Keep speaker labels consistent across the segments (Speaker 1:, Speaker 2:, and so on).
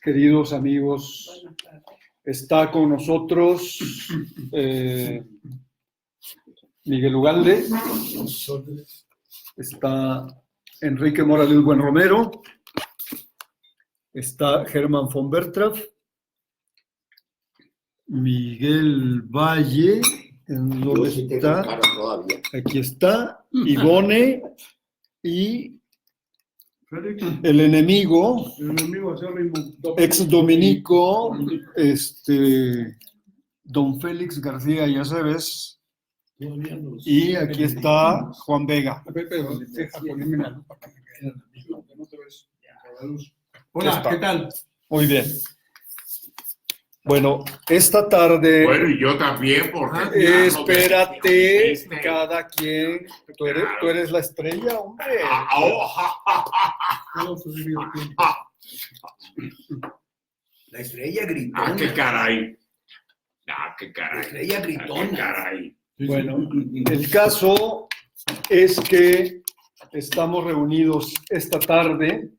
Speaker 1: Queridos amigos, está con nosotros Miguel Ugalde, está Enrique Morales Buenromero, está Germán von Bertrap, Miguel Valle, ¿en dónde está? Aquí está, Ivone y el enemigo ex dominico, don Félix García Yaceres, y aquí está Juan Vega.
Speaker 2: Hola, ¿qué tal?
Speaker 1: Muy bien. Bueno, esta tarde...
Speaker 3: Bueno, y yo también, porque...
Speaker 1: espérate, cada quien... ¿Tú eres la estrella, hombre?
Speaker 2: La estrella gritona.
Speaker 3: ¡Ah, qué caray! ¡Ah, qué caray!
Speaker 2: La estrella gritona.
Speaker 3: ¡Qué caray!
Speaker 1: Bueno, el caso es que estamos reunidos esta tarde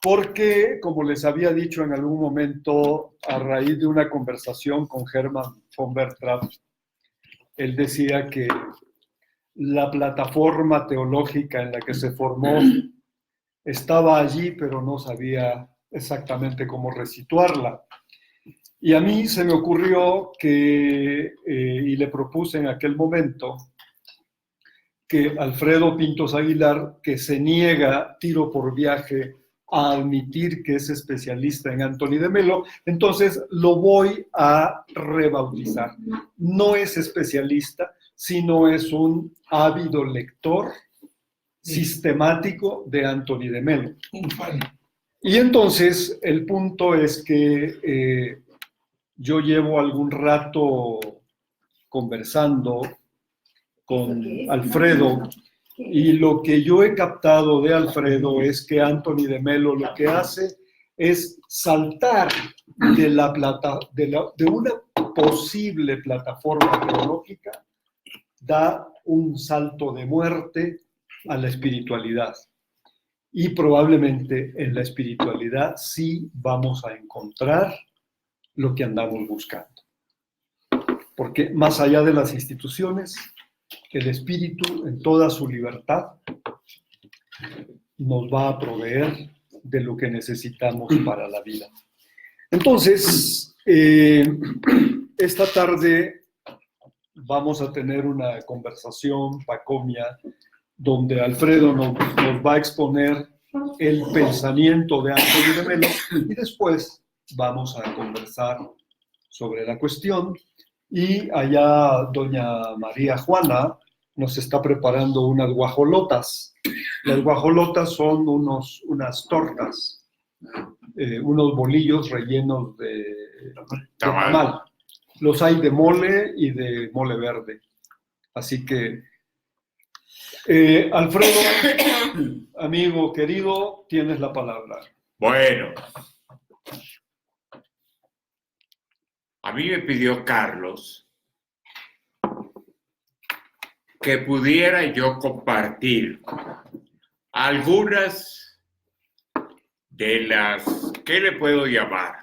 Speaker 1: porque, como les había dicho en algún momento, a raíz de una conversación con Germán von Bertrap, él decía que la plataforma teológica en la que se formó estaba allí, pero no sabía exactamente cómo resituarla. Y a mí se me ocurrió que, y le propuse en aquel momento, que Alfredo Pintos Aguilar, que se niega tiro por viaje a admitir que es especialista en Anthony de Melo, entonces lo voy a rebautizar. No es especialista, sino es un ávido lector sistemático de Anthony de Melo. Y entonces el punto es que yo llevo algún rato conversando con Alfredo, y lo que yo he captado de Alfredo es que Anthony de Melo lo que hace es saltar de una posible plataforma teológica, da un salto de muerte a la espiritualidad. Y probablemente en la espiritualidad sí vamos a encontrar lo que andamos buscando. Porque más allá de las instituciones, el espíritu en toda su libertad nos va a proveer de lo que necesitamos para la vida. Entonces, esta tarde vamos a tener una conversación, Pacomia, donde Alfredo nos va a exponer el pensamiento de Anthony de Melo y después vamos a conversar sobre la cuestión. Y allá doña María Juana nos está preparando unas guajolotas. Las guajolotas son unas tortas, unos bolillos rellenos de tamal. Los hay de mole y de mole verde. Así que, Alfredo, amigo querido, tienes la palabra.
Speaker 3: Bueno. A mí me pidió Carlos que pudiera yo compartir algunas de las, ¿qué le puedo llamar?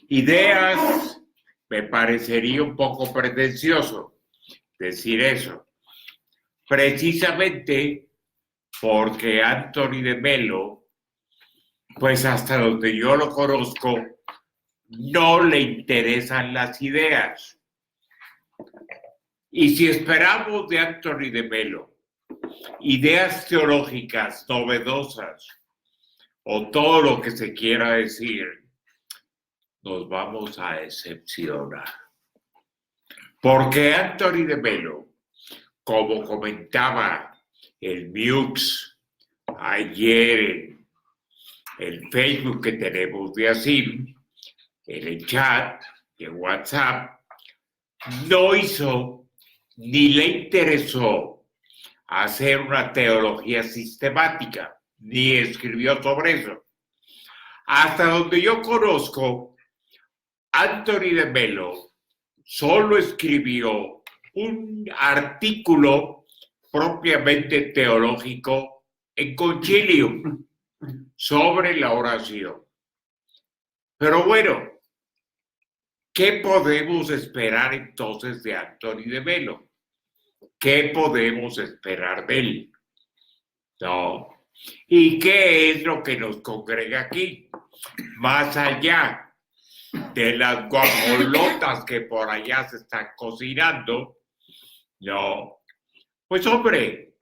Speaker 3: Ideas. Me parecería un poco pretencioso decir eso, precisamente porque Anthony de Melo, pues hasta donde yo lo conozco, no le interesan las ideas. Y si esperamos de Anthony de Melo ideas teológicas novedosas o todo lo que se quiera decir, nos vamos a decepcionar. Porque Anthony de Melo, como comentaba el Mux ayer en el Facebook que tenemos de Asim, en el chat de WhatsApp, no hizo ni le interesó hacer una teología sistemática, ni escribió sobre eso. Hasta donde yo conozco, Anthony de Melo solo escribió un artículo propiamente teológico en Concilium. sobre la oración. Pero bueno, ¿qué podemos esperar entonces de Anthony de Melo? ¿Qué podemos esperar de él? ¿No? ¿Y qué es lo que nos congrega aquí? Más allá de las guajolotas que por allá se están cocinando, ¿no? Pues hombre,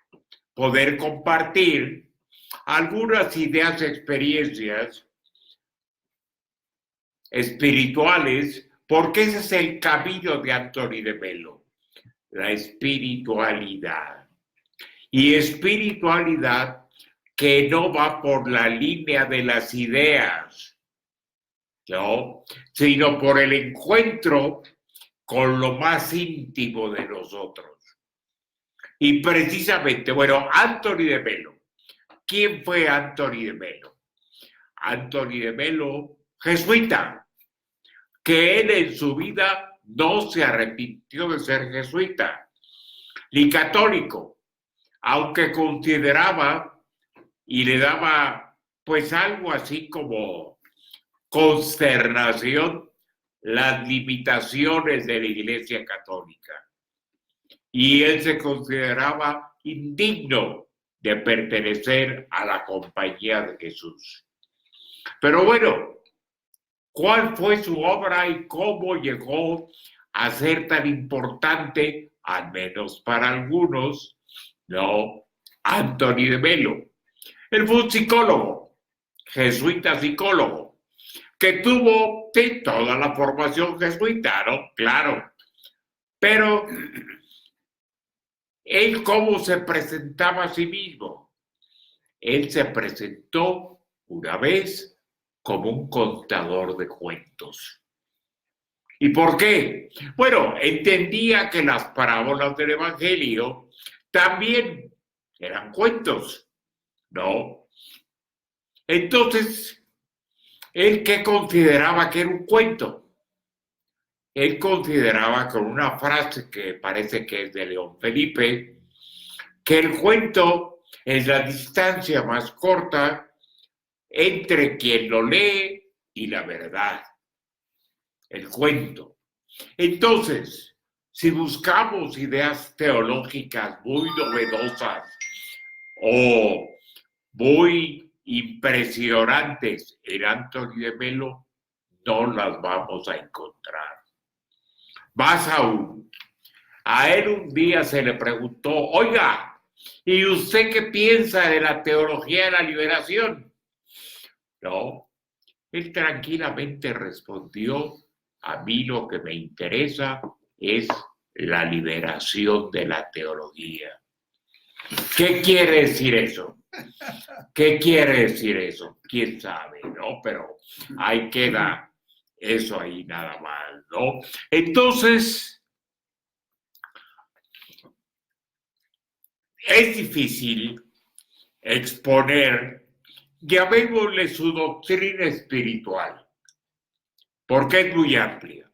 Speaker 3: poder compartir algunas ideas, experiencias espirituales, porque ese es el camino de Anthony de Melo, la espiritualidad. Y espiritualidad que no va por la línea de las ideas, ¿no? Sino por el encuentro con lo más íntimo de nosotros. Y precisamente, bueno, Anthony de Melo. ¿Quién fue Anthony de Melo? Anthony de Melo, jesuita, que él en su vida no se arrepintió de ser jesuita, ni católico, aunque consideraba y le daba pues algo así como consternación las limitaciones de la Iglesia Católica. Y él se consideraba indigno de pertenecer a la compañía de Jesús. Pero bueno, ¿cuál fue su obra y cómo llegó a ser tan importante, al menos para algunos, no, Anthony de Melo? Él fue un psicólogo, jesuita psicólogo, que tuvo toda la formación jesuita, ¿no? Claro. Pero él, ¿cómo se presentaba a sí mismo? Él se presentó una vez como un contador de cuentos. ¿Y por qué? Bueno, entendía que las parábolas del Evangelio también eran cuentos, ¿no? Entonces, ¿él qué consideraba que era un cuento? Él consideraba con una frase que parece que es de León Felipe, que el cuento es la distancia más corta entre quien lo lee y la verdad. El cuento. Entonces, si buscamos ideas teológicas muy novedosas o muy impresionantes en Anthony de Melo, no las vamos a encontrar. Más aún, a él un día se le preguntó, oiga, ¿y usted qué piensa de la teología de la liberación? No, él tranquilamente respondió, a mí lo que me interesa es la liberación de la teología. ¿Qué quiere decir eso? ¿Qué quiere decir eso? ¿Quién sabe, no? Pero ahí queda eso ahí nada más, ¿no? Entonces, es difícil exponer, llamémosle su doctrina espiritual, porque es muy amplia.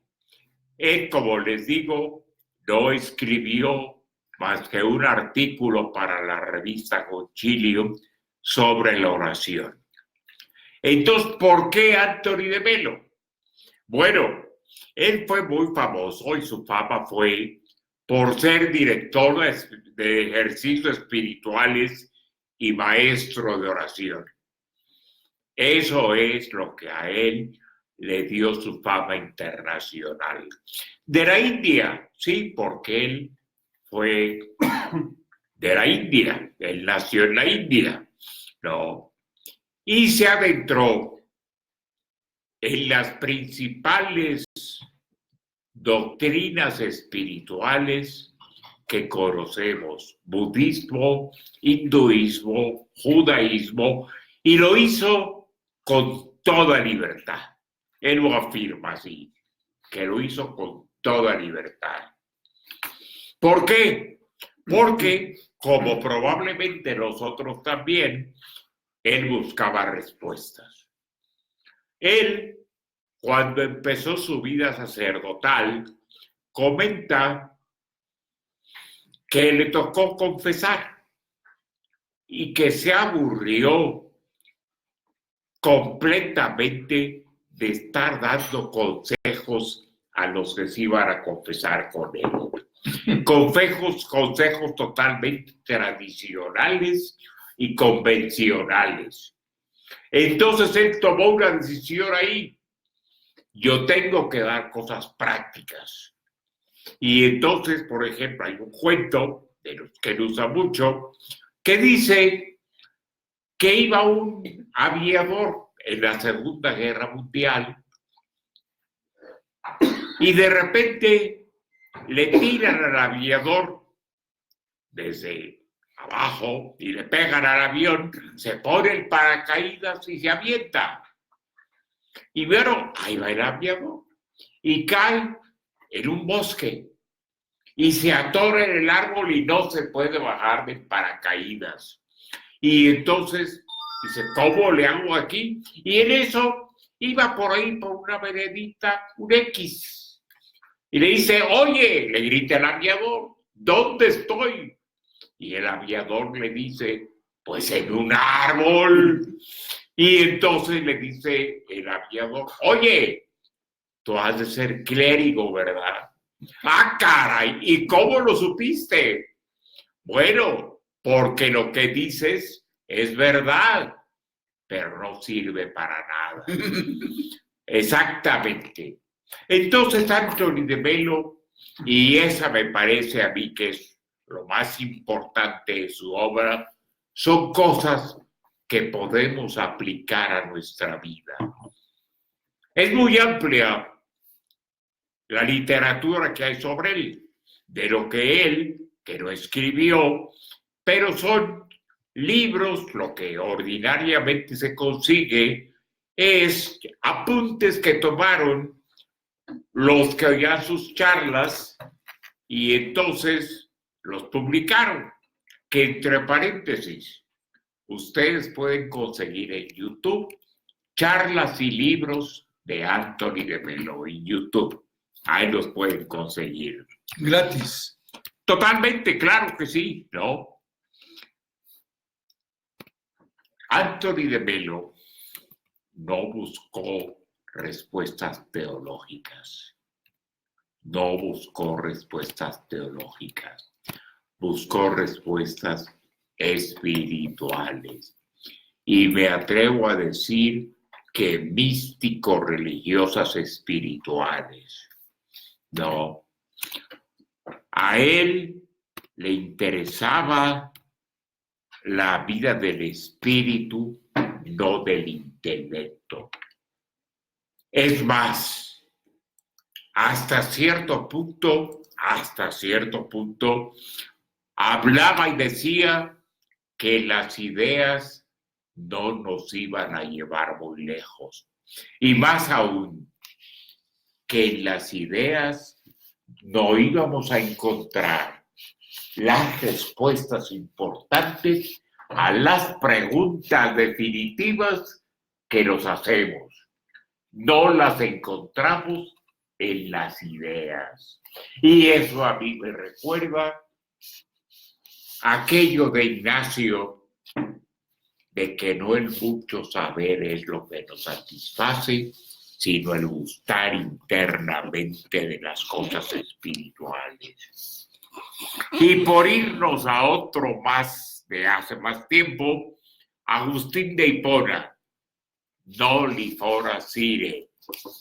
Speaker 3: Él, como les digo, no escribió más que un artículo para la revista Concilium sobre la oración. Entonces, ¿por qué Anthony de Melo? Bueno, él fue muy famoso y su fama fue por ser director de ejercicios espirituales y maestro de oración. Eso es lo que a él le dio su fama internacional. De la India, sí, porque él fue de la India, él nació en la India, ¿no? Y se adentró en las principales doctrinas espirituales que conocemos, budismo, hinduismo, judaísmo, y lo hizo con toda libertad. Él lo afirma así, que lo hizo con toda libertad. ¿Por qué? Porque, como probablemente nosotros también, él buscaba respuestas. Él, cuando empezó su vida sacerdotal, comenta que le tocó confesar y que se aburrió completamente de estar dando consejos a los que se iban a confesar con él. Consejos totalmente tradicionales y convencionales. Entonces él tomó una decisión ahí. Yo tengo que dar cosas prácticas. Y entonces, por ejemplo, hay un cuento de los que él usa mucho que dice que iba un aviador en la Segunda Guerra Mundial y de repente le tiran al aviador desde abajo y le pegan al avión, se pone el paracaídas y se avienta. Y bueno, ahí va el aviador y cae en un bosque y se atora en el árbol y no se puede bajar del paracaídas. Y entonces dice, ¿cómo le hago aquí? Y en eso iba por ahí por una veredita, un X. Y le dice, oye, le grita el aviador, ¿dónde estoy? Y el aviador le dice, pues en un árbol. Y entonces le dice el aviador, oye, tú has de ser clérigo, ¿verdad? Ah, caray, ¿y cómo lo supiste? Bueno, porque lo que dices es verdad, pero no sirve para nada. Exactamente. Entonces, Anthony de Melo, y esa me parece a mí que es lo más importante de su obra, son cosas que podemos aplicar a nuestra vida. Es muy amplia la literatura que hay sobre él, de lo que él, que no escribió, pero son libros, lo que ordinariamente se consigue es apuntes que tomaron los que oían sus charlas y entonces los publicaron, que entre paréntesis, ustedes pueden conseguir en YouTube charlas y libros de Anthony de Melo en YouTube. Ahí los pueden conseguir.
Speaker 2: Gratis.
Speaker 3: Totalmente, claro que sí, ¿no? Anthony de Melo no buscó respuestas teológicas. No buscó respuestas teológicas. Buscó respuestas espirituales. Y me atrevo a decir que místico-religiosas espirituales. No. A él le interesaba la vida del espíritu, no del intelecto. Es más, hasta cierto punto, hablaba y decía que las ideas no nos iban a llevar muy lejos. Y más aún, que en las ideas no íbamos a encontrar las respuestas importantes a las preguntas definitivas que nos hacemos. No las encontramos en las ideas. Y eso a mí me recuerda aquello de Ignacio, de que no el mucho saber es lo que nos satisface, sino el gustar internamente de las cosas espirituales. Y por irnos a otro más de hace más tiempo, Agustín de Hipona, noli fora sire,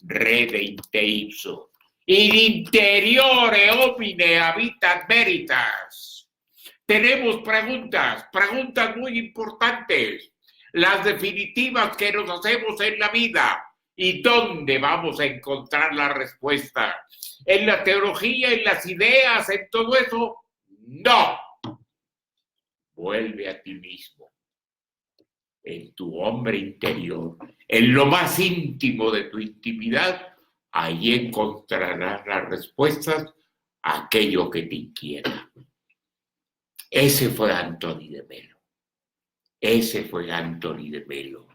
Speaker 3: redente ipso, in interiore homine habitat veritas. Tenemos preguntas muy importantes, las definitivas que nos hacemos en la vida. ¿Y dónde vamos a encontrar la respuesta? ¿En la teología, en las ideas, en todo eso? No. Vuelve a ti mismo, en tu hombre interior, en lo más íntimo de tu intimidad. Ahí encontrarás las respuestas a aquello que te inquieta. Ese fue Anthony de Melo. Ese fue Anthony de Melo.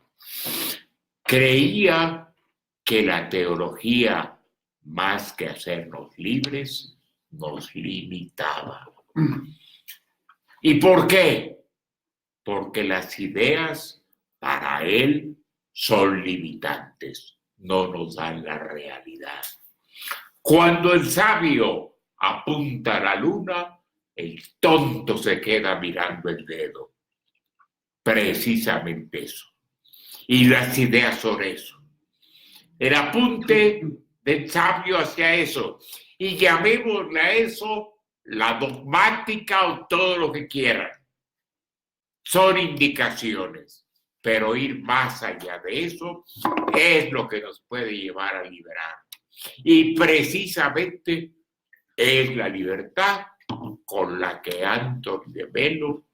Speaker 3: Creía que la teología, más que hacernos libres, nos limitaba. ¿Y por qué? Porque las ideas, para él, son limitantes, no nos dan la realidad. Cuando el sabio apunta a la luna, el tonto se queda mirando el dedo. Precisamente eso. Y las ideas son eso. El apunte del sabio hacia eso. Y llamémosle a eso la dogmática o todo lo que quieran. Son indicaciones. Pero ir más allá de eso es lo que nos puede llevar a liberar. Y precisamente es la libertad con la que Anthony de Melo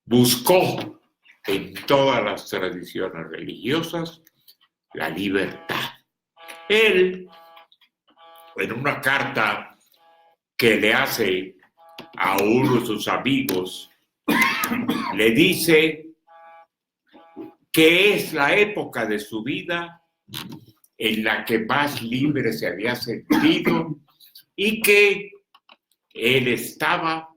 Speaker 3: buscó en todas las tradiciones religiosas la libertad. Él, en una carta que le hace a uno de sus amigos, le dice que es la época de su vida en la que más libre se había sentido y que él estaba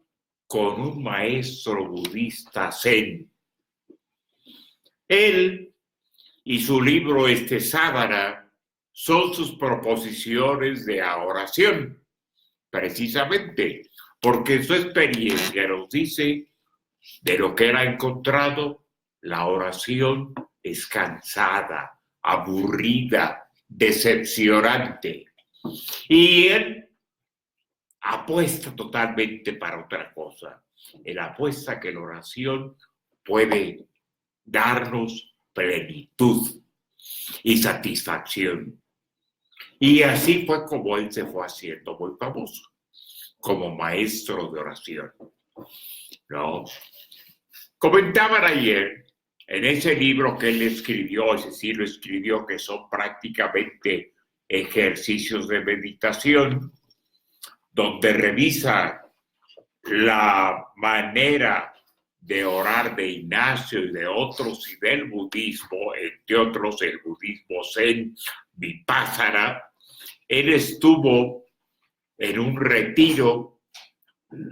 Speaker 3: con un maestro budista zen. Él y su libro Sadhana son sus proposiciones de oración, precisamente porque en su experiencia nos dice de lo que él ha encontrado, la oración es cansada, aburrida, decepcionante. Y él apuesta totalmente para otra cosa. Él apuesta que la oración puede darnos plenitud y satisfacción. Y así fue como él se fue haciendo muy famoso, como maestro de oración. ¿No? Comentaban ayer en ese libro que él escribió, es decir, lo escribió, que son prácticamente ejercicios de meditación, donde revisa la manera de orar de Ignacio y de otros y del budismo, entre otros el budismo zen, Vipassana. Él estuvo en un retiro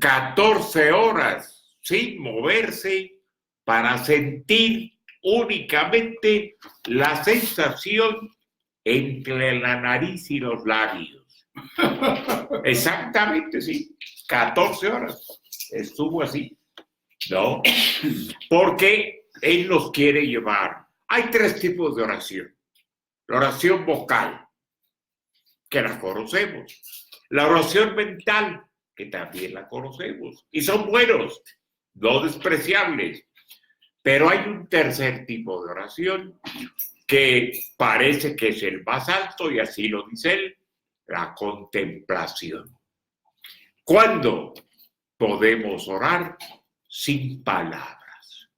Speaker 3: 14 horas sin moverse para sentir únicamente la sensación entre la nariz y los labios. Exactamente, sí. 14 horas estuvo así, ¿no? Porque él nos quiere llevar. Hay 3 tipos de oración. La oración vocal, que la conocemos. La oración mental, que también la conocemos. Y son buenos, no despreciables. Pero hay un tercer tipo de oración que parece que es el más alto, y así lo dice él, la contemplación. ¿Cuándo podemos orar? Sin palabras.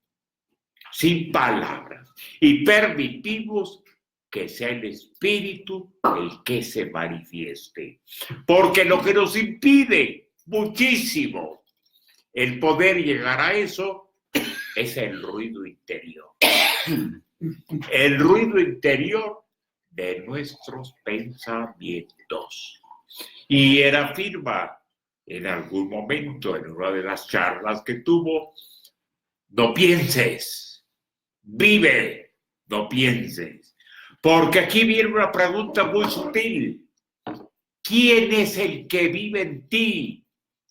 Speaker 3: Sin palabras. Y permitimos que sea el Espíritu el que se manifieste. Porque lo que nos impide muchísimo el poder llegar a eso es el ruido interior. El ruido interior de nuestros pensamientos. Y él afirma en algún momento, en una de las charlas que tuvo, no pienses, vive, no pienses. Porque aquí viene una pregunta muy sutil. ¿Quién es el que vive en ti?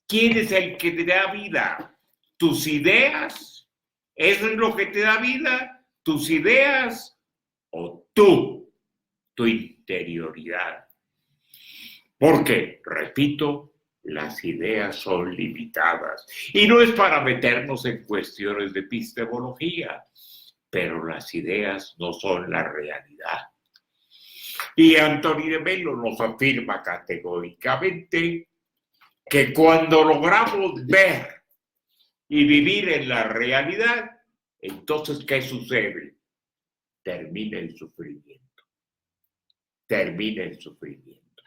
Speaker 3: ¿Quién es el que te da vida? ¿Tus ideas? ¿Eso es lo que te da vida? ¿Tus ideas? ¿O tú? Tu interioridad. Porque, repito, las ideas son limitadas. Y no es para meternos en cuestiones de epistemología, pero las ideas no son la realidad. Y Anthony de Melo nos afirma categóricamente que cuando logramos ver y vivir en la realidad, entonces, ¿qué sucede? Termina el sufrimiento. Termina el sufrimiento.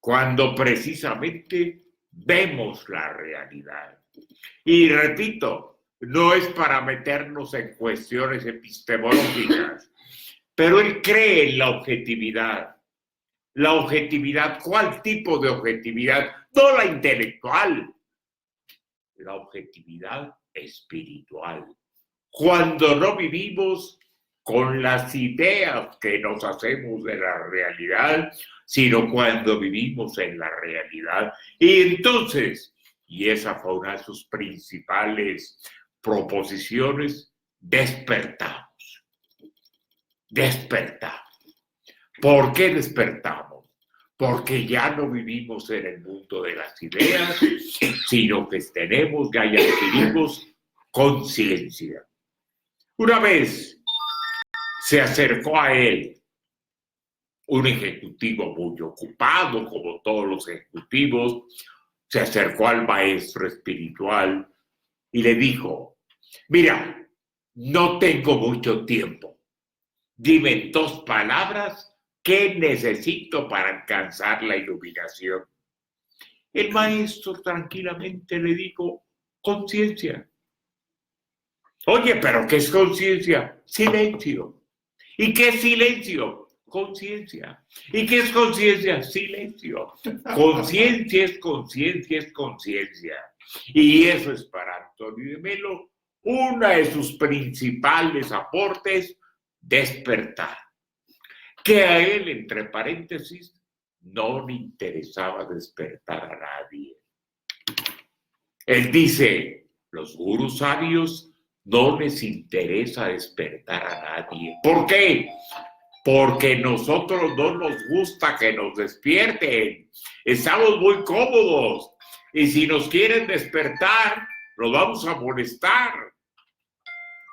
Speaker 3: Cuando precisamente vemos la realidad. Y repito, no es para meternos en cuestiones epistemológicas, pero él cree en la objetividad. La objetividad, ¿cuál tipo de objetividad? No la intelectual, la objetividad espiritual. Cuando no vivimos con las ideas que nos hacemos de la realidad, sino cuando vivimos en la realidad. Y entonces, y esa fue una de sus principales proposiciones, despertamos. Despertamos. ¿Por qué despertamos? Porque ya no vivimos en el mundo de las ideas, sino que tenemos, ya adquirimos conciencia. Una vez se acercó a él un ejecutivo muy ocupado, como todos los ejecutivos, se acercó al maestro espiritual y le dijo: mira, no tengo mucho tiempo. Dime en 2 palabras qué necesito para alcanzar la iluminación. El maestro tranquilamente le dijo: conciencia. Oye, ¿pero qué es conciencia? Silencio. ¿Y qué es silencio? Conciencia. ¿Y qué es conciencia? Silencio. Conciencia es conciencia es conciencia. Y eso es para Antonio de Melo uno de sus principales aportes: despertar. Que a él, entre paréntesis, no le interesaba despertar a nadie. Él dice: los gurús sabios no les interesa despertar a nadie. ¿Por qué? Porque nosotros no nos gusta que nos despierten. Estamos muy cómodos. Y si nos quieren despertar, nos vamos a molestar.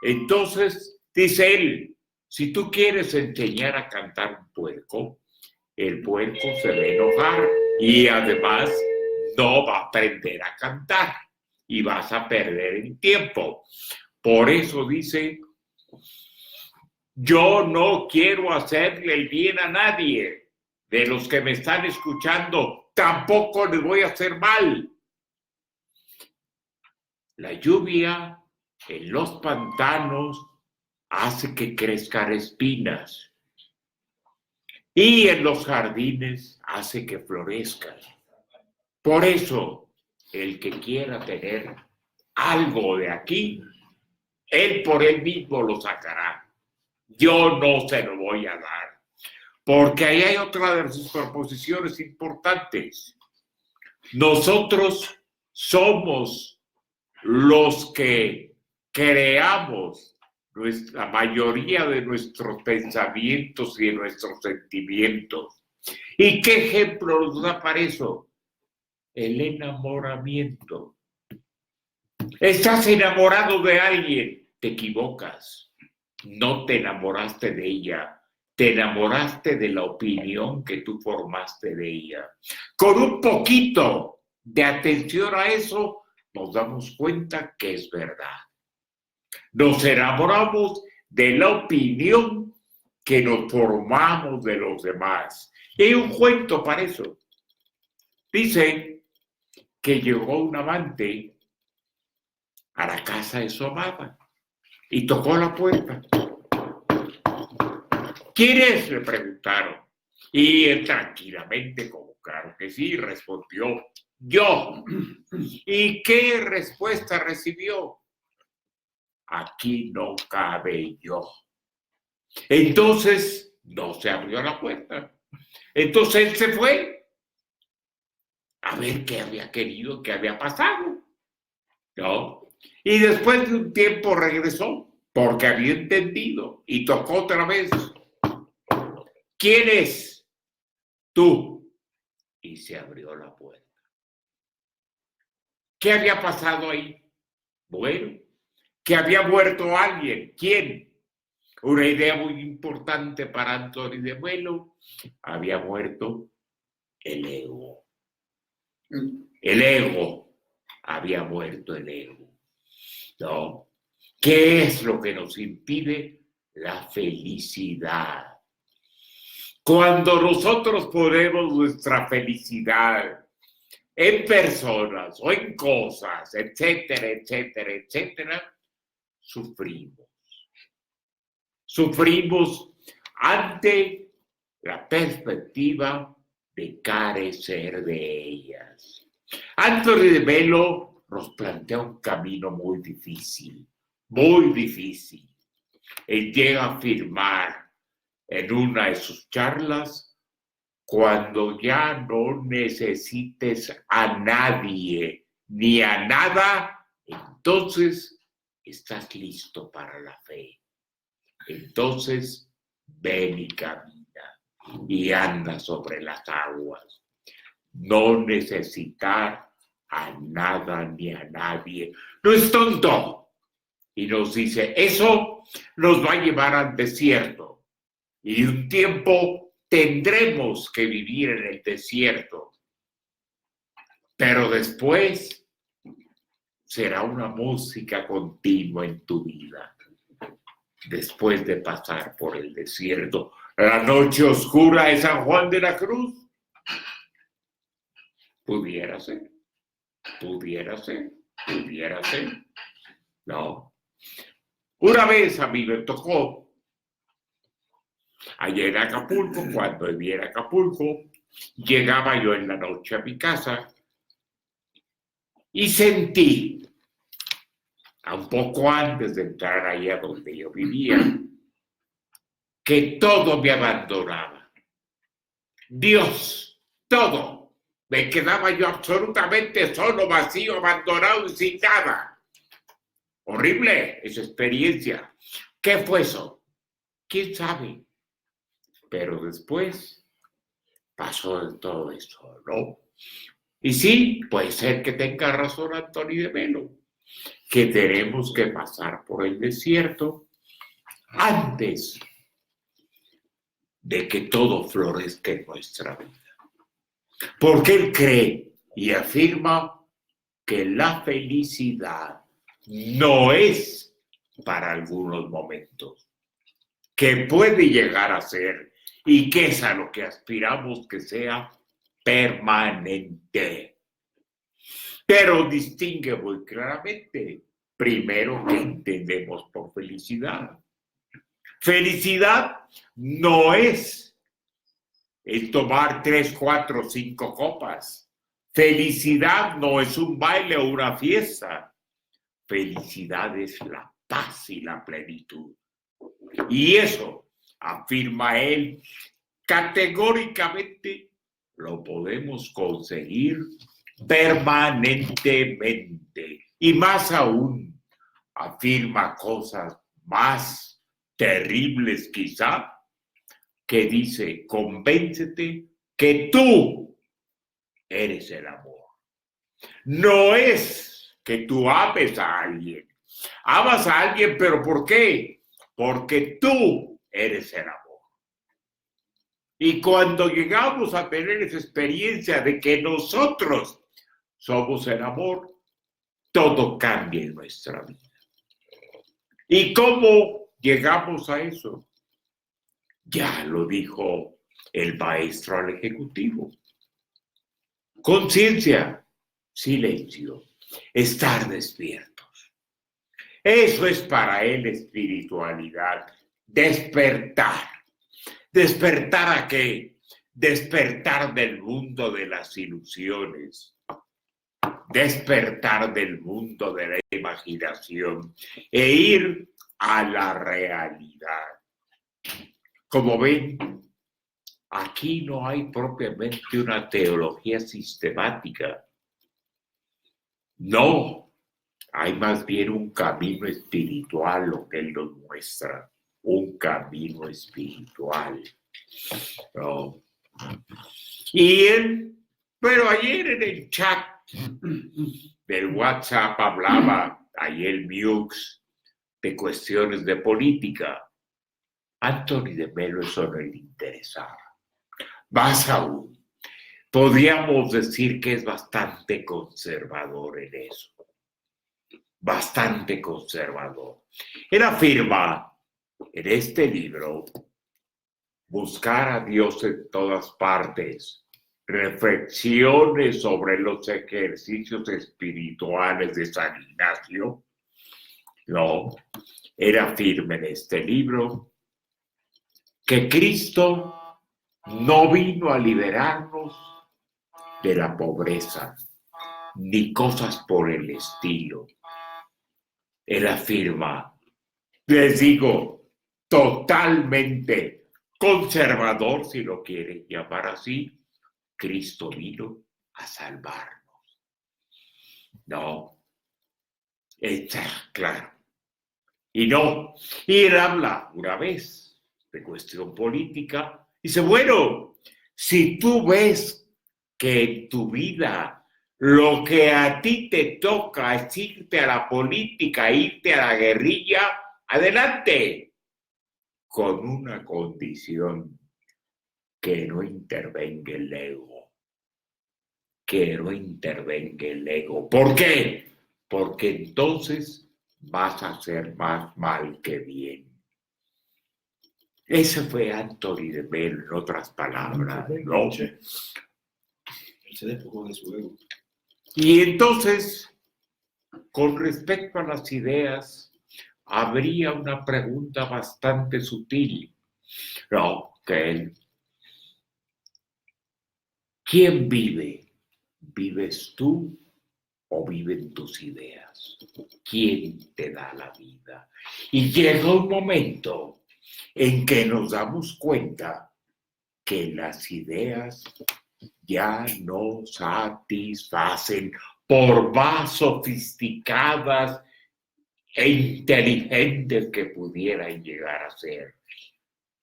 Speaker 3: Entonces, dice él, si tú quieres enseñar a cantar un puerco, el puerco se va a enojar y además no va a aprender a cantar y vas a perder el tiempo. Por eso dice: yo no quiero hacerle el bien a nadie. De los que me están escuchando, tampoco les voy a hacer mal. La lluvia en los pantanos hace que crezcan espinas y en los jardines hace que florezcan. Por eso, el que quiera tener algo de aquí, él por él mismo lo sacará. Yo no se lo voy a dar. Porque ahí hay otra de sus proposiciones importantes. Nosotros somos los que creamos la mayoría de nuestros pensamientos y de nuestros sentimientos. ¿Y qué ejemplo nos da para eso? El enamoramiento. Estás enamorado de alguien, te equivocas. No te enamoraste de ella, te enamoraste de la opinión que tú formaste de ella. Con un poquito de atención a eso, nos damos cuenta que es verdad. Nos enamoramos de la opinión que nos formamos de los demás. Y hay un cuento para eso. Dice que llegó un amante a la casa de su amada y tocó la puerta. ¿Quién es?, le preguntaron. Y él tranquilamente, como claro que sí, respondió: yo. ¿Y qué respuesta recibió? Aquí no cabe yo. Entonces no se abrió la puerta. Entonces él se fue a ver qué había querido, qué había pasado, ¿no? Y después de un tiempo regresó porque había entendido y tocó otra vez. ¿Quién es? Tú. Y se abrió la puerta. ¿Qué había pasado ahí? Bueno, que había muerto alguien. ¿Quién? Una idea muy importante para Antonio de Melo. Había muerto el ego. El ego. Había muerto el ego. ¿No? ¿Qué es lo que nos impide? La felicidad. Cuando nosotros ponemos nuestra felicidad en personas o en cosas, etcétera, etcétera, etcétera, sufrimos. Sufrimos ante la perspectiva de carecer de ellas. Antonio de Melo nos plantea un camino muy difícil, muy difícil. Él llega a afirmar en una de sus charlas: cuando ya no necesites a nadie ni a nada, entonces estás listo para la fe. Entonces ven y camina y anda sobre las aguas. No necesitar a nada ni a nadie. No es tonto. Y nos dice, eso nos va a llevar al desierto. Y un tiempo tendremos que vivir en el desierto. Pero después será una música continua en tu vida. Después de pasar por el desierto, la noche oscura de San Juan de la Cruz. Pudiera ser. No. Una vez a mí me tocó, allá en Acapulco, cuando vivía en Acapulco, llegaba yo en la noche a mi casa y sentí, un poco antes de entrar allá donde yo vivía, que todo me abandonaba. Dios, todo. Me quedaba yo absolutamente solo, vacío, abandonado y sin nada. Horrible esa experiencia. ¿Qué fue eso? ¿Quién sabe? Pero después pasó de todo eso, ¿no? Y sí, puede ser que tenga razón Antonio de Melo, que tenemos que pasar por el desierto antes de que todo florezca en nuestra vida. Porque él cree y afirma que la felicidad no es para algunos momentos, que puede llegar a ser y que es a lo que aspiramos que sea permanente. Pero distingue muy claramente, primero, que entendemos por felicidad. Felicidad no es el tomar 3, 4, 5 copas. Felicidad no es un baile o una fiesta. Felicidad es la paz y la plenitud. Y eso, afirma él, categóricamente lo podemos conseguir permanentemente. Y más aún, afirma cosas más terribles quizá, que dice, convéncete que tú eres el amor. No es que tú ames a alguien. Amas a alguien, ¿pero por qué? Porque tú eres el amor. Y cuando llegamos a tener esa experiencia de que nosotros somos el amor, todo cambia en nuestra vida. ¿Y cómo llegamos a eso? Ya lo dijo el maestro al ejecutivo. Conciencia, silencio, estar despiertos. Eso es para él espiritualidad. Despertar. ¿Despertar a qué? Despertar del mundo de las ilusiones. Despertar del mundo de la imaginación e ir a la realidad. Como ven, aquí no hay propiamente una teología sistemática. No, hay más bien un camino espiritual, lo que él nos muestra. Un camino espiritual. ¿No? Y él, pero ayer en el chat del WhatsApp hablaba, ayer Miux, de cuestiones de política. Antonio de Melo eso no le interesaba. Más aún, podríamos decir que es bastante conservador en eso. Bastante conservador. Él afirma en este libro, buscar a Dios en todas partes, reflexiones sobre los ejercicios espirituales de San Ignacio. No, él afirma en este libro que Cristo no vino a liberarnos de la pobreza, ni cosas por el estilo. Él afirma, les digo, totalmente conservador, si lo quieren llamar así, Cristo vino a salvarnos. No, está claro. Y no, y él habla una vez de cuestión política, y dice, bueno, si tú ves que en tu vida lo que a ti te toca es irte a la política, irte a la guerrilla, adelante, con una condición, que no intervenga el ego, que no intervenga el ego. ¿Por qué? Porque entonces vas a hacer más mal que bien. Ese fue Anthony de Melo, en otras palabras, ¿no?
Speaker 2: Se despojó de su ego.
Speaker 3: Y entonces, con respecto a las ideas, habría una pregunta bastante sutil, ¿no? ¿Quién vive? ¿Vives tú o viven tus ideas? ¿Quién te da la vida? Y llega un momento en que nos damos cuenta que las ideas ya no satisfacen, por más sofisticadas e inteligentes que pudieran llegar a ser.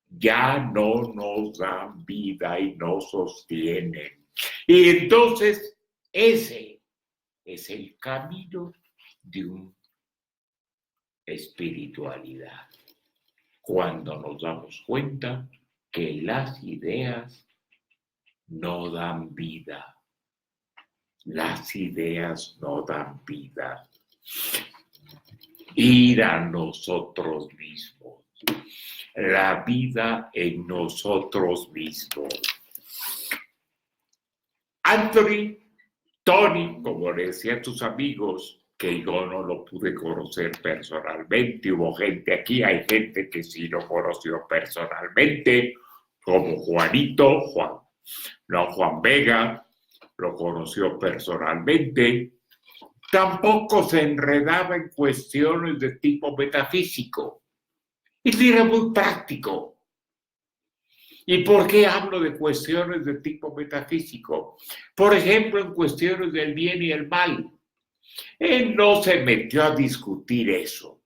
Speaker 3: Ya no nos dan vida y nos sostienen. Y entonces ese es el camino de una espiritualidad. Cuando nos damos cuenta que las ideas no dan vida. Las ideas no dan vida. Ir a nosotros mismos. La vida en nosotros mismos. Tony, como le decía a tus amigos, que yo no lo pude conocer personalmente, hubo gente aquí, hay gente que sí lo conoció personalmente, como Juanito, Juan Vega, lo conoció personalmente, tampoco se enredaba en cuestiones de tipo metafísico, y era muy práctico. ¿Y por qué hablo de cuestiones de tipo metafísico? Por ejemplo, en cuestiones del bien y el mal. Él no se metió a discutir eso.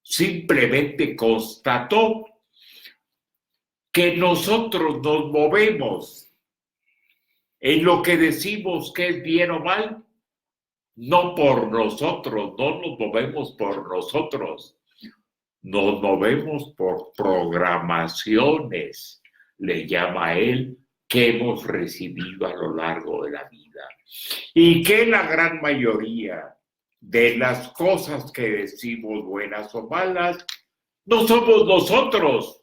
Speaker 3: Simplemente constató que nosotros nos movemos en lo que decimos que es bien o mal, no por nosotros, no nos movemos por nosotros. Nos movemos por programaciones, le llama él, que hemos recibido a lo largo de la vida. Y que la gran mayoría de las cosas que decimos buenas o malas, no somos nosotros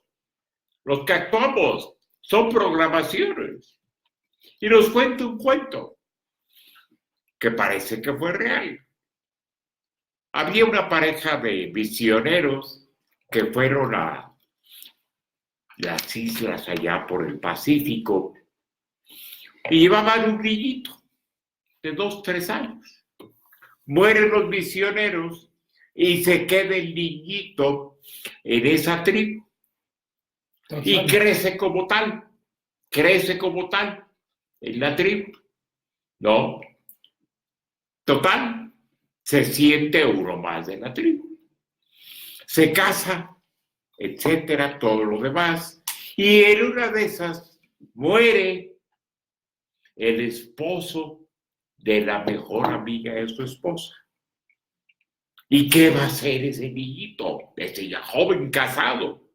Speaker 3: los que actuamos, son programaciones. Y nos cuenta un cuento que parece que fue real. Había una pareja de misioneros que fueron a las islas allá por el Pacífico y llevaban un niñito de 2, 3 años. Mueren los misioneros y se queda el niñito en esa tribu y crece como tal en la tribu, ¿no? Total, se siente uno más de la tribu. Se casa, etcétera, todo lo demás. Y en una de esas muere el esposo de la mejor amiga de su esposa. ¿Y qué va a hacer ese niñito, ese ya joven casado?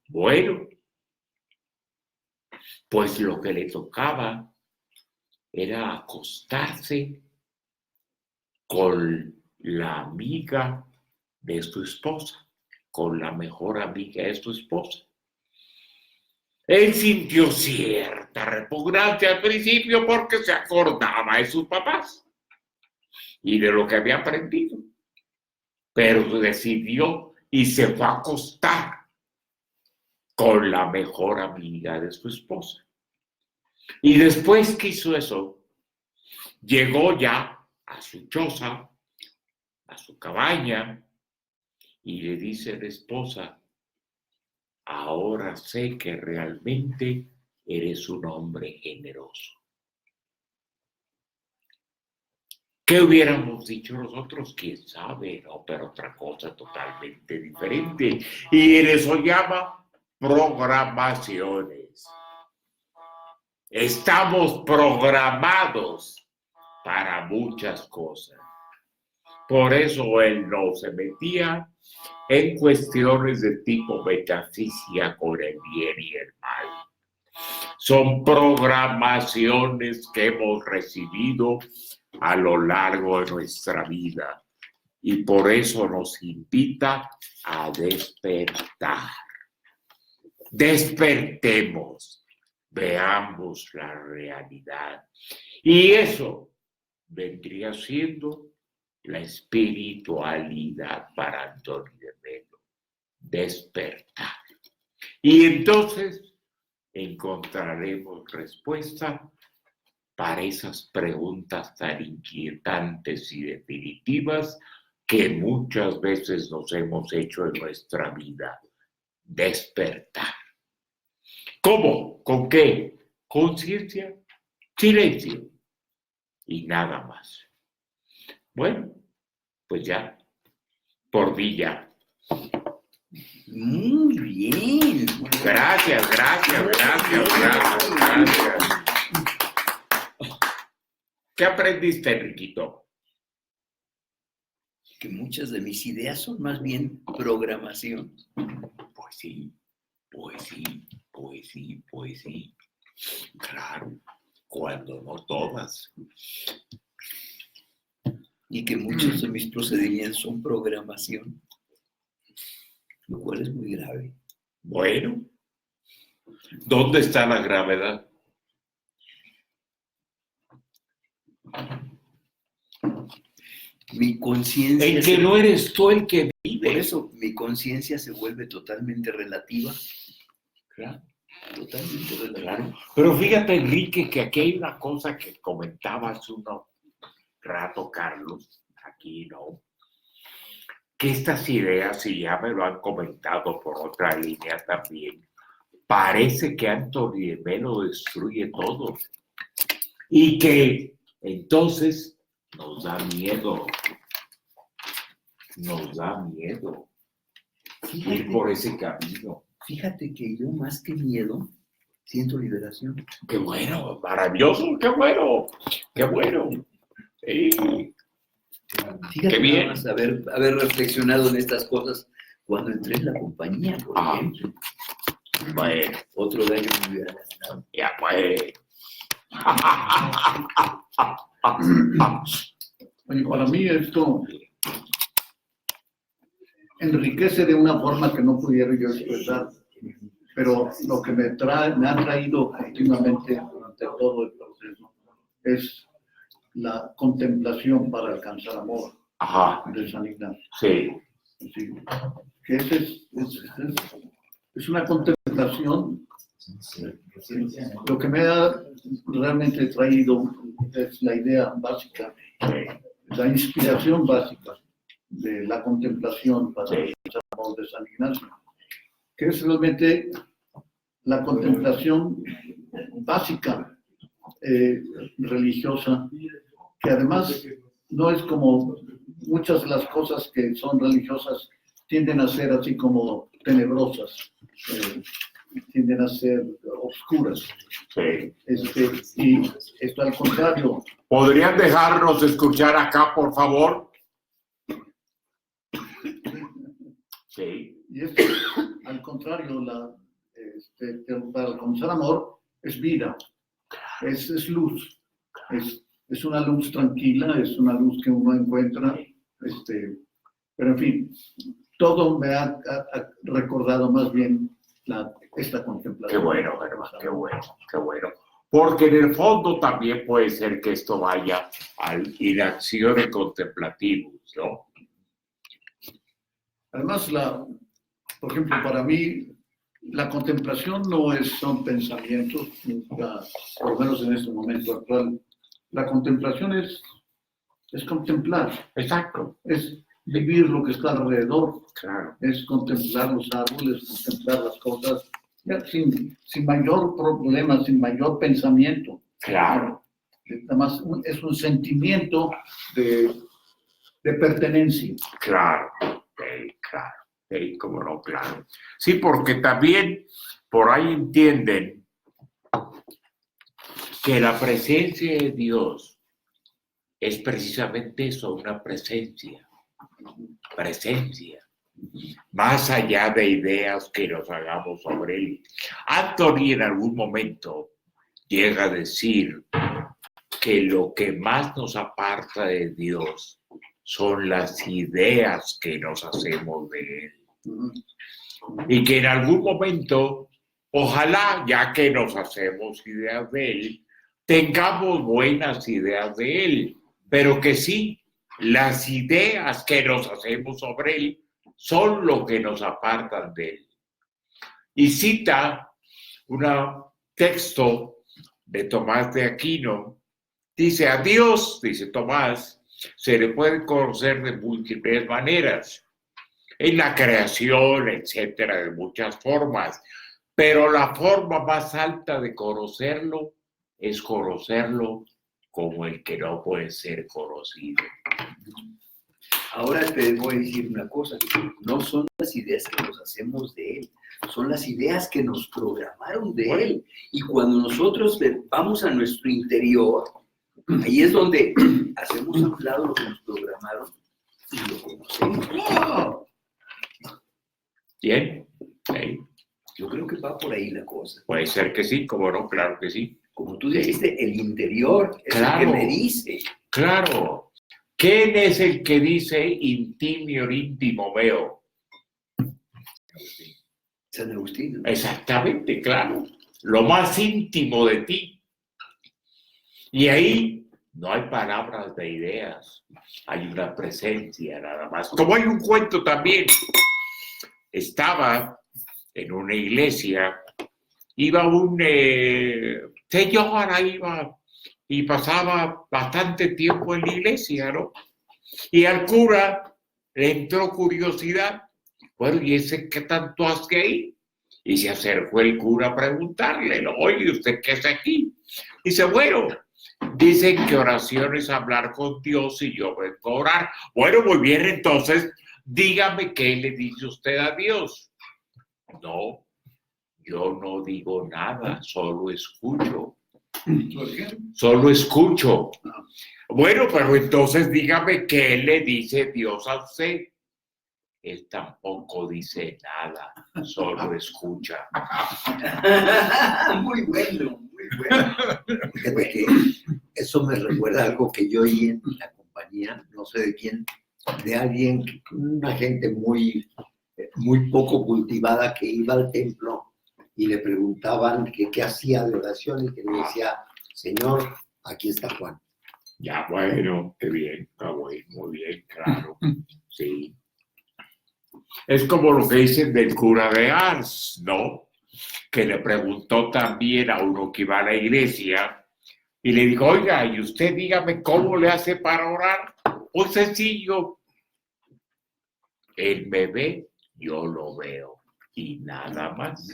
Speaker 3: Bueno, pues lo que le tocaba era acostarse con la amiga de su esposa, con la mejor amiga de su esposa. Él sintió cierta repugnancia al principio porque se acordaba de sus papás y de lo que había aprendido, pero decidió y se fue a acostar con la mejor amiga de su esposa. Y después que hizo eso, llegó ya a su choza, a su cabaña, y le dice a la esposa, ahora sé que realmente eres un hombre generoso. ¿Qué hubiéramos dicho nosotros? ¿Quién sabe? No, pero otra cosa totalmente diferente. Y eso llama programaciones. Estamos programados para muchas cosas. Por eso él no se metía en cuestiones de tipo metafísica con el bien y el mal. Son programaciones que hemos recibido a lo largo de nuestra vida y por eso nos invita a despertar. Despertemos, veamos la realidad y eso vendría siendo la espiritualidad para Antonio de Melo. Despertar. Y entonces encontraremos respuesta para esas preguntas tan inquietantes y definitivas que muchas veces nos hemos hecho en nuestra vida. Despertar. ¿Cómo? ¿Con qué? Conciencia, silencio y nada más. Bueno, pues ya, por mí ya.
Speaker 2: Muy bien.
Speaker 3: Gracias. ¿Qué aprendiste, Enriquito?
Speaker 2: Que muchas de mis ideas son más bien programación.
Speaker 3: Pues sí. Claro, cuando no todas.
Speaker 2: Y que muchos de mis procedimientos son programación. Lo cual es muy grave.
Speaker 3: Bueno, ¿dónde está la gravedad?
Speaker 2: Mi conciencia...
Speaker 3: En que no eres tú el que vive.
Speaker 2: Por eso mi conciencia se vuelve totalmente relativa.
Speaker 3: Claro.
Speaker 2: Totalmente relativa.
Speaker 3: Claro. Pero fíjate, Enrique, que aquí hay una cosa que comentaba hace un rato, Carlos, aquí, ¿no? Que estas ideas, y ya me lo han comentado por otra línea también, parece que Antonio de Melo destruye todo. Y que entonces nos da miedo. Ir por ese camino.
Speaker 2: Fíjate que yo más que miedo siento liberación.
Speaker 3: Qué bueno, maravilloso, qué bueno. Sí.
Speaker 2: Fíjate
Speaker 3: Qué bien.
Speaker 2: nada más haber reflexionado en estas cosas cuando entré en la compañía, por ejemplo.
Speaker 3: Bueno,
Speaker 2: Otro gallo me hubiera ganado.
Speaker 3: ya pues.
Speaker 1: Oye, para mí esto enriquece de una forma que no pudiera yo expresar, pero lo que me ha traído continuamente durante todo el proceso es la contemplación para alcanzar amor de San Ignacio.
Speaker 3: Sí.
Speaker 1: Sí. Que es una contemplación. Lo que me ha realmente traído es la idea básica, la inspiración básica de la contemplación para el amor de San Ignacio, que es realmente la contemplación básica religiosa, que además no es como muchas de las cosas que son religiosas tienden a ser así como tenebrosas, tienden a ser oscuras.
Speaker 3: Sí.
Speaker 1: Y esto al contrario.
Speaker 3: ¿Podrían dejarnos escuchar acá, por favor? Sí.
Speaker 1: Y esto, al contrario, para alcanzar amor es vida, es luz, es una luz tranquila, es una luz que uno encuentra, pero en fin, todo me ha recordado más bien esta contemplación.
Speaker 3: Qué bueno, hermano, qué bueno. Porque en el fondo también puede ser que esto vaya al inacción contemplativos, ¿no?
Speaker 1: Además, por ejemplo, para mí, la contemplación no son pensamientos, por lo menos en este momento actual. La contemplación es contemplar.
Speaker 3: Exacto.
Speaker 1: Es
Speaker 4: vivir lo que está alrededor,
Speaker 3: Claro.
Speaker 4: es contemplar los árboles, contemplar las cosas, ya, sin mayor problema, sin mayor pensamiento.
Speaker 3: Claro.
Speaker 4: Además, es un sentimiento de pertenencia.
Speaker 3: Claro, claro, cómo no, claro. Sí, porque también por ahí entienden que la presencia de Dios es precisamente eso, una presencia, más allá de ideas que nos hagamos sobre él. Anthony en algún momento llega a decir que lo que más nos aparta de Dios son las ideas que nos hacemos de él. Y que en algún momento, ojalá, ya que nos hacemos ideas de él, tengamos buenas ideas de él, pero que sí, las ideas que nos hacemos sobre él son lo que nos apartan de él. Y cita un texto de Tomás de Aquino, dice: a Dios, dice Tomás, se le puede conocer de múltiples maneras, en la creación, etcétera, de muchas formas, pero la forma más alta de conocerlo es conocerlo como el que no puede ser conocido.
Speaker 2: Ahora te voy a decir una cosa, no son las ideas que nos hacemos de él, son las ideas que nos programaron de él. Y cuando nosotros vamos a nuestro interior, ahí es donde hacemos a un lado lo que nos programaron y lo conocemos.
Speaker 3: ¿Bien? ¿Sí?
Speaker 2: Yo creo que va por ahí la cosa.
Speaker 3: Puede ser que sí, como no, claro que sí.
Speaker 2: Como tú dijiste, el interior es el que me dice.
Speaker 3: Claro. ¿Quién es el que dice intimior íntimo meo?
Speaker 2: San Agustín, ¿no?
Speaker 3: Exactamente, claro. Lo más íntimo de ti. Y ahí no hay palabras de ideas, hay una presencia nada más. Como hay un cuento también. Estaba en una iglesia, iba un señor, iba y pasaba bastante tiempo en la iglesia, ¿no? Y al cura le entró curiosidad. Bueno, ¿y ese qué tanto hace ahí? Y se acercó el cura a preguntarle, ¿no? Oye, ¿usted qué hace aquí? Dice, bueno, dicen que oración es hablar con Dios y yo vengo a orar. Bueno, muy bien, entonces, dígame qué le dice usted a Dios. No, yo no digo nada, solo escucho.
Speaker 4: ¿Por qué?
Speaker 3: Solo escucho. Bueno, pero entonces dígame qué le dice Dios a usted. Él tampoco dice nada, solo escucha.
Speaker 2: Muy bueno, muy bueno.
Speaker 5: Fíjate que eso me recuerda algo que yo oí en la compañía, no sé de quién, de alguien, una gente muy poco cultivada que iba al templo y le preguntaban que qué hacía de oración y que le decía, Señor, aquí está Juan.
Speaker 3: Ya, bueno, qué bien, está bueno, muy bien, claro, sí. Es como lo que dicen del cura de Ars, ¿no? Que le preguntó también a uno que iba a la iglesia y le dijo, oiga, y usted dígame cómo le hace para orar. Muy sencillo. Él me ve, yo lo veo y nada más.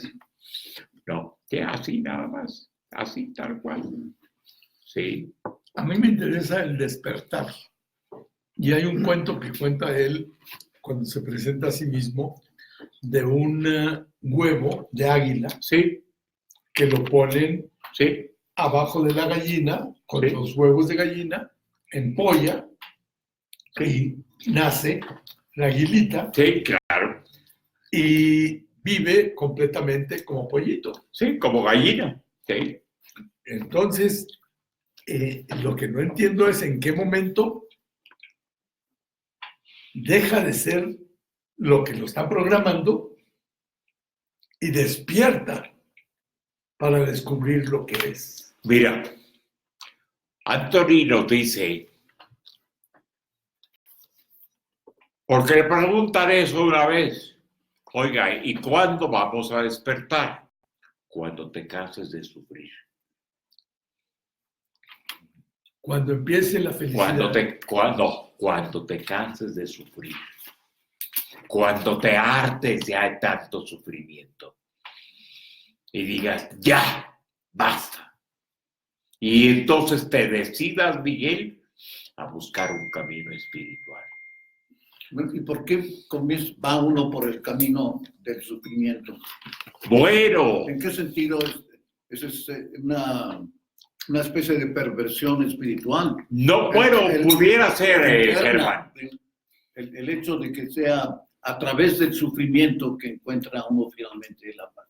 Speaker 3: No, que así nada más, así tal cual. Sí.
Speaker 6: A mí me interesa el despertar. Y hay un cuento que cuenta él cuando se presenta a sí mismo de un huevo de águila
Speaker 3: Sí,
Speaker 6: que lo ponen
Speaker 3: sí,
Speaker 6: abajo de la gallina con
Speaker 3: Sí.
Speaker 6: los huevos de gallina, empolla y nace la aguilita
Speaker 3: sí, claro.
Speaker 6: y vive completamente como pollito.
Speaker 3: Sí, como gallina. Sí.
Speaker 6: Entonces, lo que no entiendo es en qué momento deja de ser lo que lo está programando y despierta para descubrir lo que es.
Speaker 3: Mira, Anthony nos dice, porque le preguntan eso una vez, oiga, ¿y cuándo vamos a despertar? Cuando te canses de sufrir.
Speaker 6: Cuando empiece la felicidad.
Speaker 3: Cuando te canses de sufrir. Cuando te hartes ya de tanto sufrimiento. Y digas, ya, basta. Y entonces te decidas, Miguel, a buscar un camino espiritual.
Speaker 4: Bueno, ¿y por qué va uno por el camino del sufrimiento?
Speaker 3: Bueno,
Speaker 4: ¿En qué sentido es una especie de perversión espiritual?
Speaker 3: no, bueno, pudiera ser,
Speaker 4: Interna,
Speaker 3: Germán.
Speaker 4: el hecho de que sea a través del sufrimiento que encuentra uno finalmente la paz.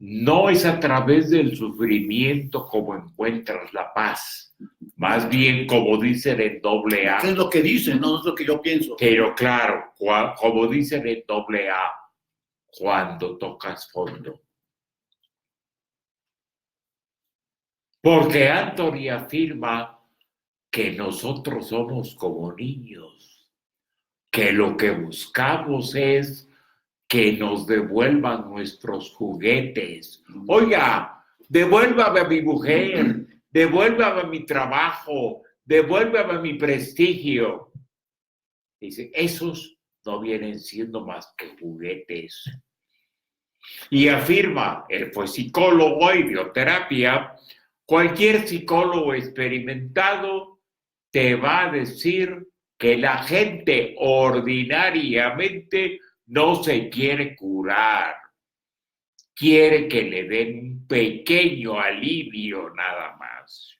Speaker 3: No es a través del sufrimiento como encuentras la paz. Más bien, como dicen en AA.
Speaker 4: Eso es lo que dicen, no es lo que yo pienso.
Speaker 3: Pero claro, como dicen en AA, cuando tocas fondo. Porque Anthony afirma que nosotros somos como niños, que lo que buscamos es que nos devuelvan nuestros juguetes. Oiga, devuélvame a mi mujer, devuélvame a mi trabajo, devuélvame mi prestigio. Dice, esos no vienen siendo más que juguetes. Y afirma, él fue psicólogo y dio terapia, cualquier psicólogo experimentado te va a decir que la gente ordinariamente no se quiere curar, quiere que le den un pequeño alivio nada más.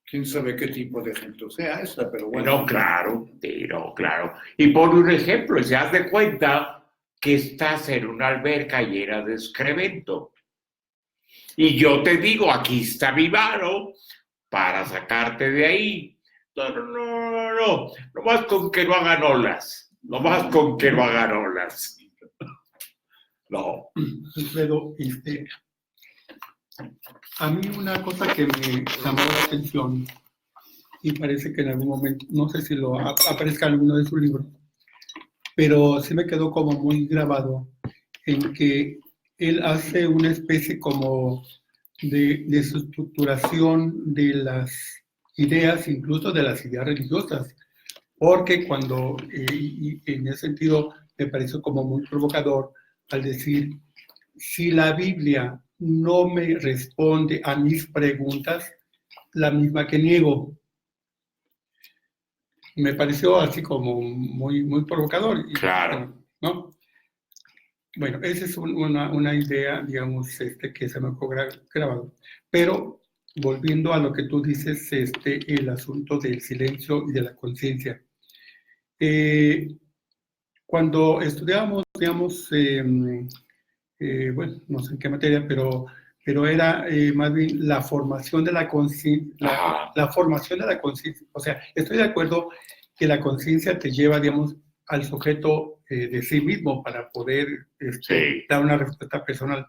Speaker 4: ¿Quién sabe qué tipo de gente sea esta? Pero bueno.
Speaker 3: No, claro, no, claro. Y por un ejemplo, se das de cuenta que estás en una alberca llena de excremento. Y yo te digo, aquí está mi mano para sacarte de ahí. No, nomás con que no hagan olas. Nomás con que no hagan olas. No.
Speaker 1: Alfredo, a mí una cosa que me llamó la atención y parece que en algún momento, no sé si lo aparezca en alguno de sus libros, pero sí me quedó como muy grabado en que él hace una especie como de su estructuración de las ideas, incluso de las ideas religiosas, porque cuando, y en ese sentido me pareció como muy provocador al decir, si la Biblia no me responde a mis preguntas, la misma que niego. Me pareció así como muy, muy provocador.
Speaker 3: Claro.
Speaker 1: ¿No? Bueno, esa es una idea, digamos, que se me ha grabado. Pero volviendo a lo que tú dices, el asunto del silencio y de la conciencia. Cuando estudiábamos, digamos, bueno, no sé en qué materia, pero era más bien la formación de la conciencia, la formación de la conciencia. O sea, estoy de acuerdo que la conciencia te lleva, digamos, al sujeto de sí mismo para poder
Speaker 3: Sí.
Speaker 1: dar una respuesta personal.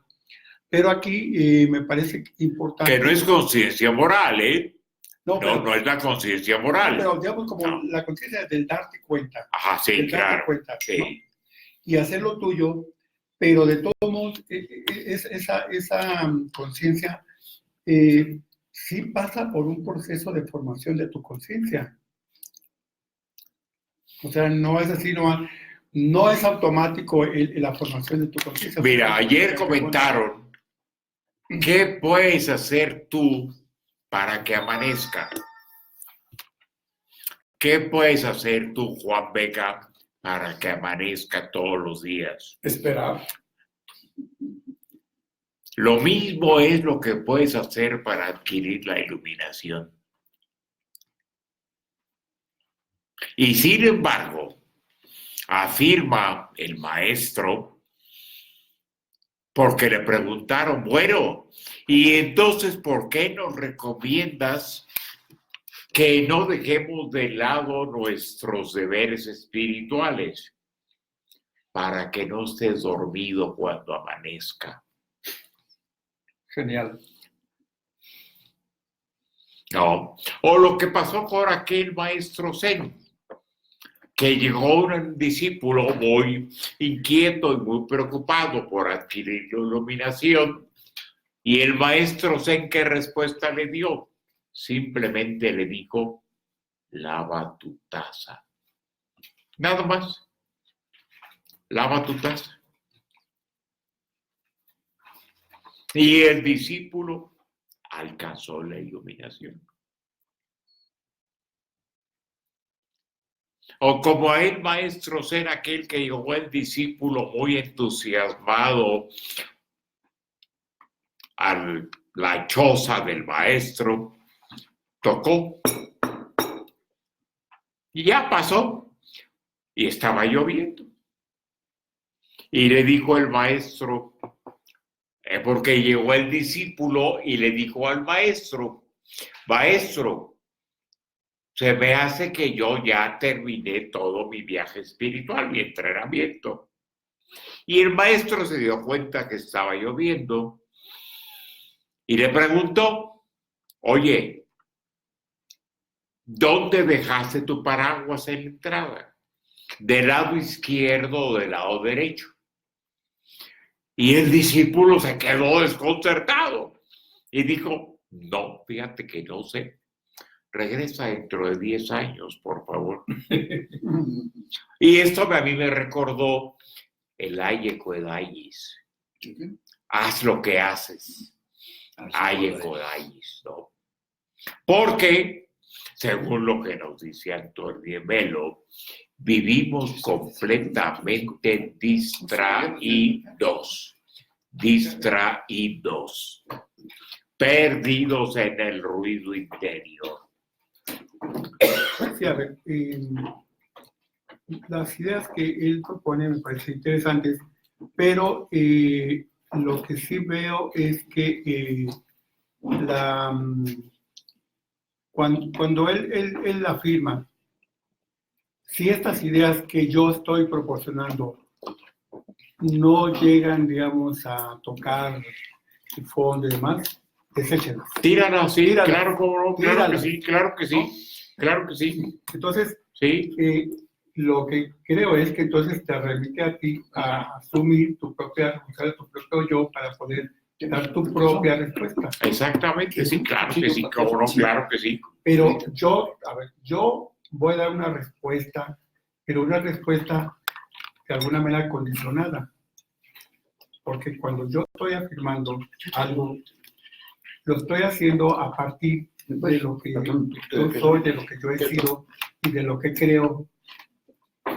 Speaker 1: Pero aquí me parece importante...
Speaker 3: Que no es conciencia moral, ¿eh?
Speaker 1: No,
Speaker 3: No es la conciencia moral.
Speaker 1: pero digamos como la conciencia del darte cuenta.
Speaker 3: Ajá, sí,
Speaker 1: Del darte
Speaker 3: claro.
Speaker 1: cuenta,
Speaker 3: Sí.
Speaker 1: ¿no? Y hacerlo tuyo, pero de todos modos, esa conciencia sí pasa por un proceso de formación de tu conciencia. O sea, no es así, no es automático la formación de tu conciencia.
Speaker 3: Mira, ayer comentaron, ¿qué puedes hacer tú para que amanezca? ¿Qué puedes hacer tú, Juan Vega, para que amanezca todos los días?
Speaker 6: Esperar.
Speaker 3: Lo mismo es lo que puedes hacer para adquirir la iluminación. Y sin embargo, afirma el maestro, porque le preguntaron, bueno, y entonces, ¿por qué nos recomiendas que no dejemos de lado nuestros deberes espirituales? Para que no estés dormido cuando amanezca.
Speaker 1: Genial.
Speaker 3: No. O lo que pasó con aquel maestro Zen, que llegó un discípulo muy inquieto y muy preocupado por adquirir la iluminación, y el maestro Zen, ¿qué respuesta le dio? simplemente le dijo, lava tu taza. Nada más. Lava tu taza. Y el discípulo alcanzó la iluminación. O como a él, maestro, ser aquel que llegó el discípulo muy entusiasmado a la choza del maestro, tocó y ya pasó y estaba lloviendo. Y le dijo el maestro, porque llegó el discípulo y le dijo al maestro, maestro, se me hace que yo ya terminé todo mi viaje espiritual, mi entrenamiento. Y el maestro se dio cuenta que estaba lloviendo y le preguntó, oye, ¿dónde dejaste tu paraguas en la entrada? ¿Del lado izquierdo o del lado derecho? Y el discípulo se quedó desconcertado y dijo, no, fíjate que no sé. Regresa dentro de 10 años, por favor. Y esto a mí me recordó el aye kodayis. Haz lo que haces. Aye kodayis, ¿no? Porque, según lo que nos dice Antonio Melo, vivimos completamente distraídos, perdidos en el ruido interior.
Speaker 7: Sí, a ver, las ideas que él propone me parecen interesantes, pero lo que sí veo es que cuando él afirma, si estas ideas que yo estoy proporcionando no llegan, digamos, a tocar el fondo y demás, deséchenlas.
Speaker 3: Tíralas, sí,
Speaker 7: Tíralas.
Speaker 3: claro, claro que
Speaker 7: Tíralas.
Speaker 3: sí, claro que sí,
Speaker 7: ¿No?
Speaker 3: claro que sí,
Speaker 7: Entonces,
Speaker 3: sí.
Speaker 7: lo que creo es que entonces te remite a ti a asumir tu propia, usar tu propio yo para poder dar tu propia respuesta.
Speaker 3: Exactamente, sí, claro que sí, cómo no, claro que sí.
Speaker 7: Pero yo voy a dar una respuesta, pero una respuesta de alguna manera condicionada. Porque cuando yo estoy afirmando algo, lo estoy haciendo a partir de lo que yo soy, de lo que yo he sido y de lo que creo,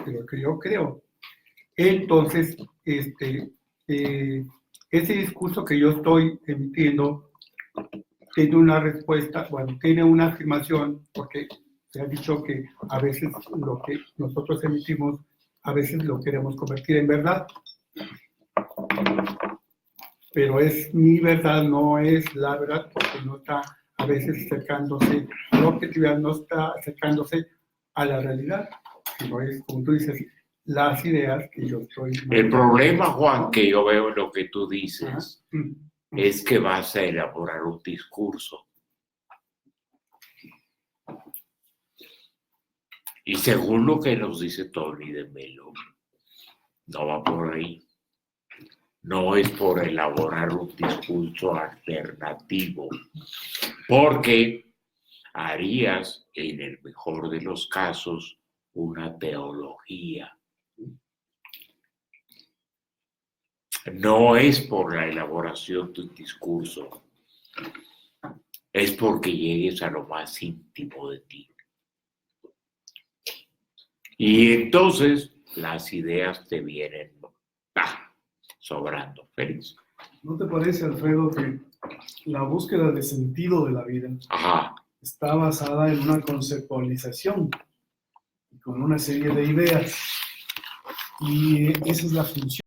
Speaker 7: de lo que yo creo. Entonces, ese discurso que yo estoy emitiendo tiene una respuesta, bueno, tiene una afirmación, porque se ha dicho que a veces lo que nosotros emitimos, a veces lo queremos convertir en verdad. Pero es mi verdad, no es la verdad, porque no está a veces acercándose a la objetividad, no está acercándose a la realidad, sino es, como tú dices, las ideas que yo estoy...
Speaker 3: El problema, Juan, que yo veo en lo que tú dices, es que vas a elaborar un discurso. Y según lo que nos dice Tony de Melo, no va por ahí. No es por elaborar un discurso alternativo, porque harías, en el mejor de los casos, una teología. No es por la elaboración de un discurso, es porque llegues a lo más íntimo de ti. Y entonces las ideas te vienen sobrando. Félix.
Speaker 8: ¿No te parece, Alfredo, que la búsqueda de sentido de la vida está basada en una conceptualización con una serie de ideas? Y esa es la función